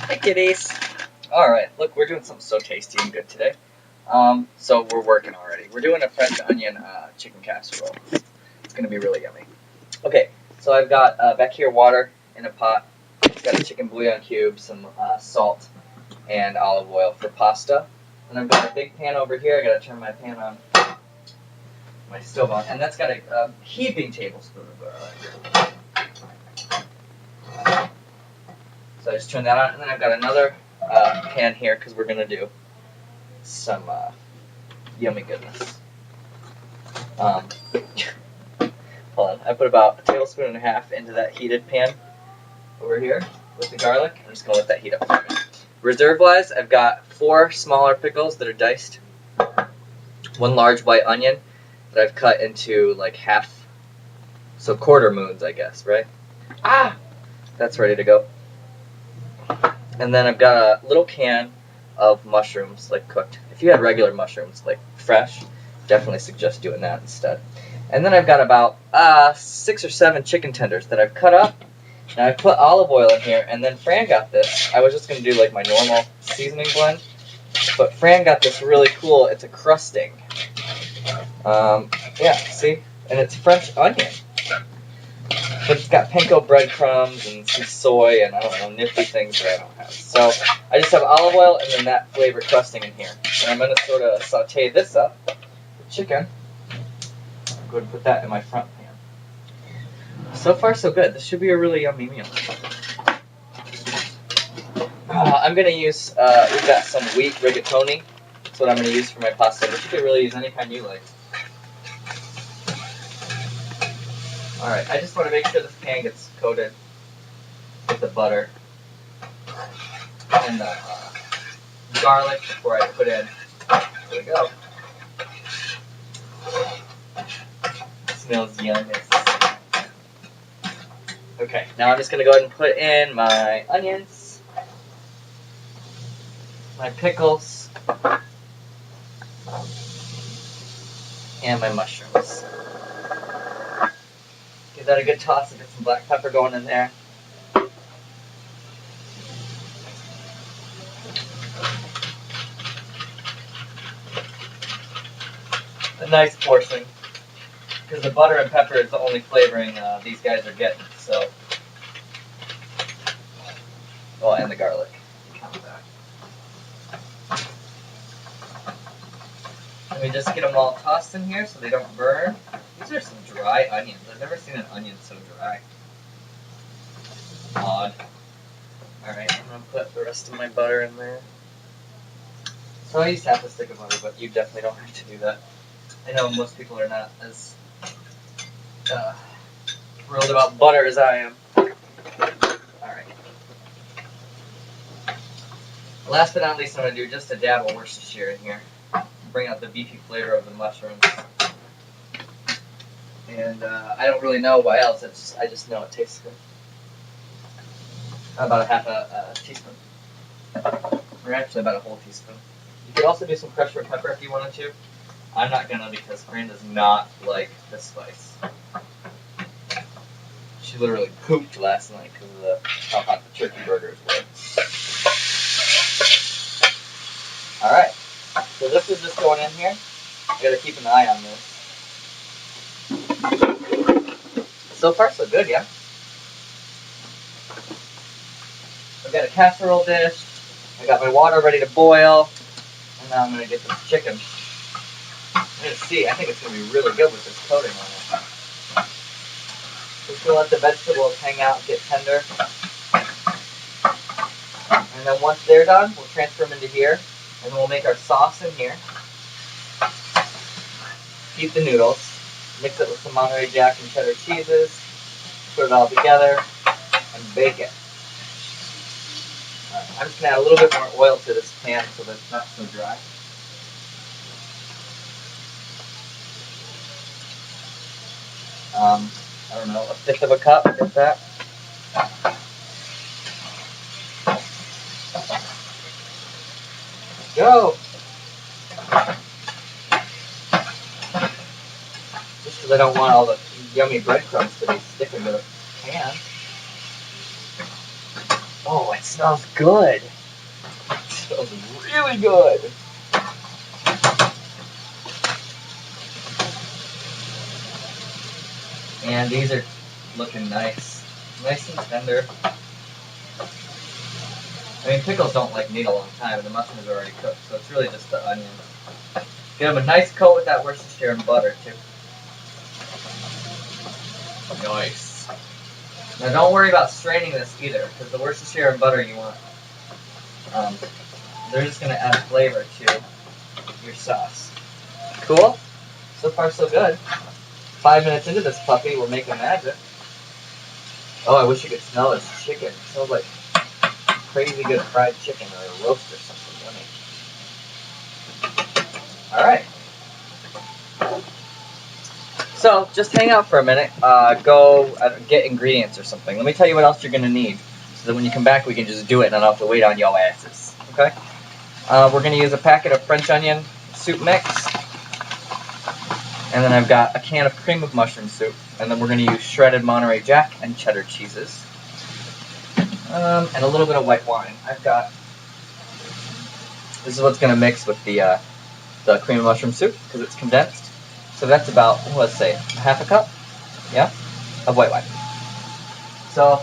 Hey kitties. Alright, look, we're doing something so tasty and good today. So we're working already. We're doing a French onion chicken casserole. It's going to be really yummy. Okay, so I've got back here water in a pot. It's got a chicken bouillon cube, some salt, and olive oil for pasta. And I've got a big pan over here. I got to turn my pan on, my stove on, and that's got a heaping tablespoon of garlic. So I just turn that on, and then I've got another pan here because we're going to do some yummy goodness. Hold on, I put about a tablespoon and a half into that heated pan over here with the garlic. I'm just going to let that heat up for a minute. Reserve-wise, I've got 4 smaller pickles that are diced, 1 large white onion that I've cut into like half, so quarter moons, I guess, right? That's ready to go. And then I've got a little can of mushrooms, like cooked. If you had regular mushrooms, like fresh, definitely suggest doing that instead. And then I've got about 6 or 7 chicken tenders that I've cut up. Now I put olive oil in here, and then Fran got this. I was just going to do like my normal seasoning blend, but Fran got this really cool. It's a crusting. Yeah, see? And it's French onion. But it's got panko breadcrumbs and some soy and, I don't know, nifty things that I don't have. So I just have olive oil and then that flavor crusting in here. And I'm going to sort of saute this up, the chicken. I'm going to put that in my front pan. So far, so good. This should be a really yummy meal. I'm going to use, we've got some wheat rigatoni. That's what I'm going to use for my pasta. But you can really use any kind you like. Alright, I just want to make sure this pan gets coated with the butter and the garlic before I put in. There we go. It smells yummy. Okay, now I'm just going to go ahead and put in my onions, my pickles, and my mushrooms. Give that a good toss and get some black pepper going in there. A nice portion, because the butter and pepper is the only flavoring these guys are getting. So, oh, and the garlic. Count that. Let me just get them all tossed in here so they don't burn. These are some dry onions. I've never seen an onion so dry. Odd. Alright, I'm going to put the rest of my butter in there. So I used to have a stick of butter, but you definitely don't have to do that. I know most people are not as thrilled about butter as I am. Alright. Last but not least, I'm going to do just a dab of Worcestershire in here. Bring out the beefy flavor of the mushrooms. And I don't really know why else. I just know it tastes good. About a half a teaspoon. Or actually about a whole teaspoon. You could also do some crushed red pepper if you wanted to. I'm not gonna because Fran does not like the spice. She literally pooped last night because of how hot the turkey burgers were. Alright, so this is just going in here. I gotta keep an eye on this. So far, so good, yeah? I've got a casserole dish. I got my water ready to boil. And now I'm gonna get this chicken. Let's see, I think it's going to be really good with this coating on it. Just going to let the vegetables hang out and get tender. And then once they're done, we'll transfer them into here. And then we'll make our sauce in here. Heat the noodles. Mix it with some Monterey Jack and cheddar cheeses. Put it all together. And bake it. Right, I'm just going to add a little bit more oil to this pan so that it's not so dry. I don't know, 1/5 of a cup, if that. Go! Just because I don't want all the yummy breadcrumbs to be sticking to the pan. Oh, it smells good. It smells really good. And these are looking nice. Nice and tender. I mean, pickles don't need a long time, and the mushrooms are already cooked, so it's really just the onions. Give them a nice coat with that Worcestershire and butter, too. Nice. Now, don't worry about straining this either, because the Worcestershire and butter you want, they're just going to add flavor to your sauce. Cool? So far, so good. 5 minutes into this puppy, we're making magic. Oh, I wish you could smell this chicken. It smells like crazy good fried chicken or a roast or something. Yummy. Alright. So, just hang out for a minute. Go get ingredients or something. Let me tell you what else you're going to need. So that when you come back, we can just do it and I don't have to wait on y'all asses. Okay? We're going to use a packet of French onion soup mix. And then I've got a can of cream of mushroom soup. And then we're going to use shredded Monterey Jack and cheddar cheeses. And a little bit of white wine. This is what's going to mix with the cream of mushroom soup because it's condensed. So that's about, let's say, half a cup, yeah, of white wine. So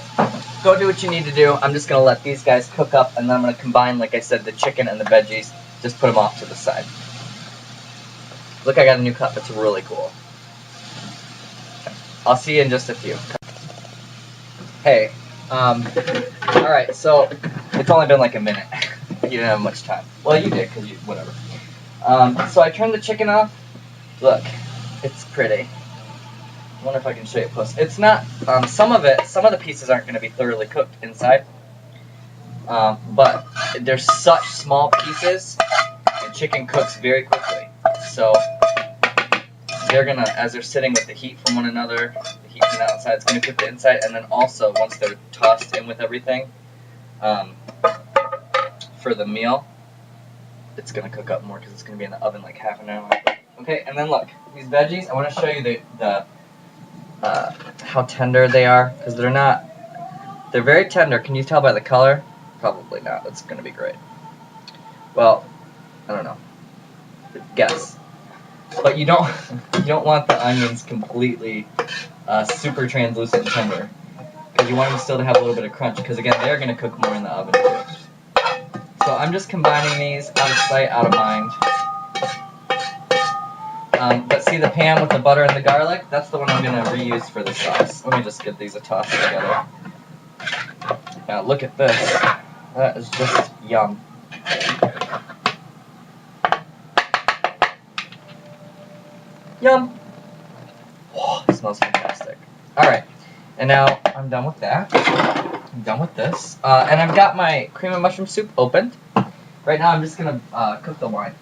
go do what you need to do. I'm just going to let these guys cook up, and then I'm going to combine, like I said, the chicken and the veggies. Just put them off to the side. Look, I got a new cup. It's really cool. I'll see you in just a few. Hey, alright, so it's only been like a minute. You didn't have much time. Well, you did, because whatever. So I turned the chicken off. Look, it's pretty. I wonder if I can show you close. It's not, some of the pieces aren't going to be thoroughly cooked inside. But they're such small pieces, and chicken cooks very quickly. So they're going to, as they're sitting with the heat from one another, the heat from the outside, it's going to cook the inside. And then also, once they're tossed in with everything, for the meal, it's going to cook up more because it's going to be in the oven like half an hour. Okay, and then look, these veggies, I want to show you how tender they are, because they're very tender. Can you tell by the color? Probably not. That's going to be great. Well, I don't know. Guess. But you don't want the onions completely super translucent and tender, because you want them still to have a little bit of crunch, because again, they're going to cook more in the oven too. So I'm just combining these out of sight, out of mind. But see the pan with the butter and the garlic? That's the one I'm going to reuse for the sauce. Let me just get these a toss together. Now look at this. That is just yum. Yum! Oh, it smells fantastic. Alright, and now I'm done with that. I'm done with this. And I've got my cream of mushroom soup opened. Right now I'm just going to cook the wine.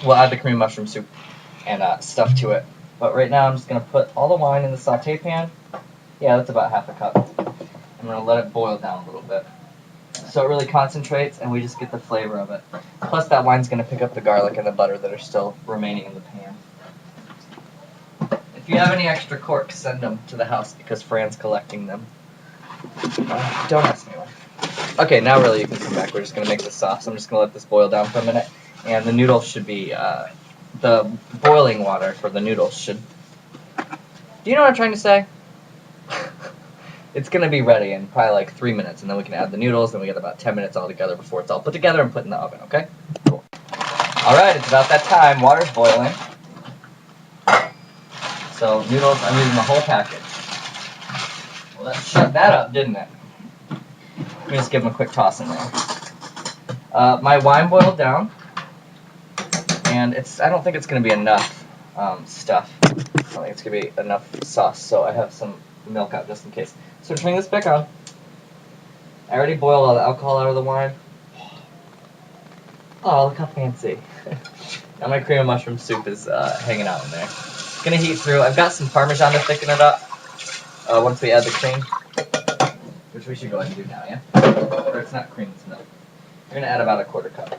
We'll add the cream of mushroom soup and stuff to it. But right now I'm just going to put all the wine in the saute pan. Yeah, that's about half a cup. I'm going to let it boil down a little bit. So it really concentrates and we just get the flavor of it. Plus that wine's going to pick up the garlic and the butter that are still remaining in the pan. If you have any extra corks, send them to the house because Fran's collecting them. Don't ask me why. Okay, now really you can come back. We're just going to make the sauce. I'm just going to let this boil down for a minute. And the noodles should be, the boiling water for the noodles should... Do you know what I'm trying to say? It's going to be ready in probably like 3 minutes, and then we can add the noodles, and we get about 10 minutes all together before it's all put together and put in the oven, okay? Cool. Alright, it's about that time. Water's boiling. So, noodles, I'm using the whole package. Well, that shut that up, didn't it? Let me just give them a quick toss in there. My wine boiled down, and I don't think it's going to be enough stuff. I don't think it's going to be enough sauce, so I have some milk out just in case. So turning this back on. I already boiled all the alcohol out of the wine. Oh, look how fancy. Now my cream of mushroom soup is hanging out in there. It's going to heat through. I've got some Parmesan to thicken it up once we add the cream. Which we should go ahead and do now, yeah? Or it's not cream, it's milk. We're going to add about 1/4 cup.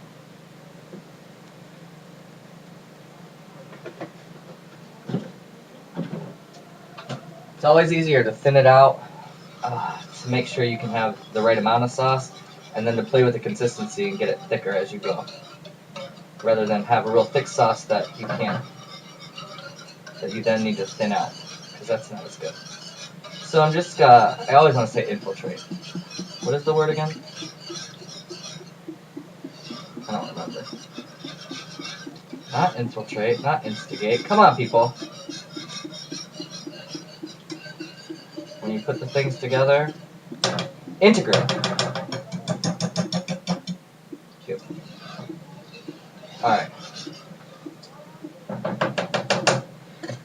It's always easier to thin it out. to make sure you can have the right amount of sauce, and then to play with the consistency and get it thicker as you go. Rather than have a real thick sauce that you then need to thin out, because that's not as good. So I'm just, I always want to say infiltrate. What is the word again? I don't remember. Not infiltrate, not instigate. Come on, people. When you put the things together, integrate. Cute. Alright.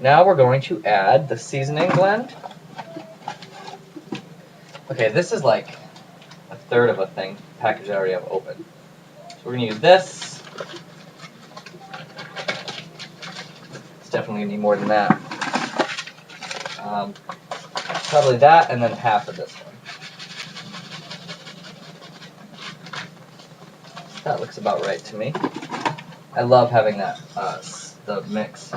Now we're going to add the seasoning blend. Okay, this is like a third of a thing package I already have open. So we're going to use this. It's definitely going to need more than that. Probably that and then half of this one. That looks about right to me. I love having that, the mix.